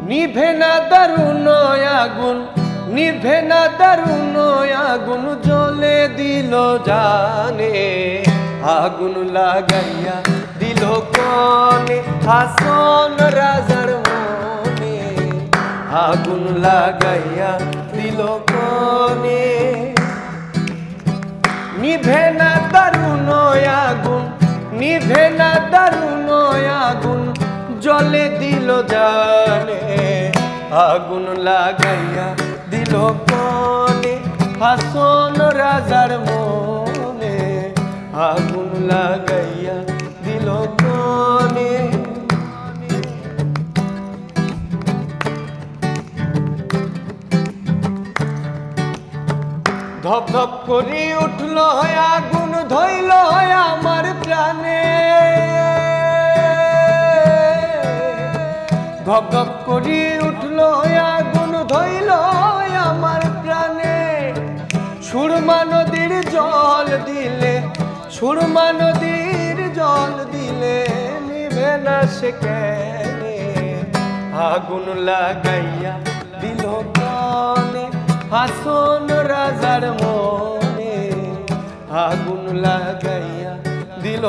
নিভে না দারুণ আগুন, নিভে না দারুণ আগুন, জ্বলে দিল জানে। আগুন লাগাইয়া দিল কনে হাসন রাজার মনে। আগুন লাগাইয়া দিল কনে। নিভে না দারুণ আগুন, নিভে না দারুণ আগুন, জ্বলে দিল জানে। আগুন লাগাইয়া দিল কনে হাসন রাজার মনে। আগুন লাগাইয়া দিল কনে। ধপ ধপ করি উঠল আগুন, ধইল আমার প্রাণে। ধপ ধপ করি উঠল আগুন, ধইল আমার প্রাণে। সুরমা নদীর জল দিলে, সুরমা নদীর জল দিলে, নিভে না সে কেনে। আগুন লাগাইয়া দিল কনে হাসন রাজার মনে। আগুন লাগাইয়া দিল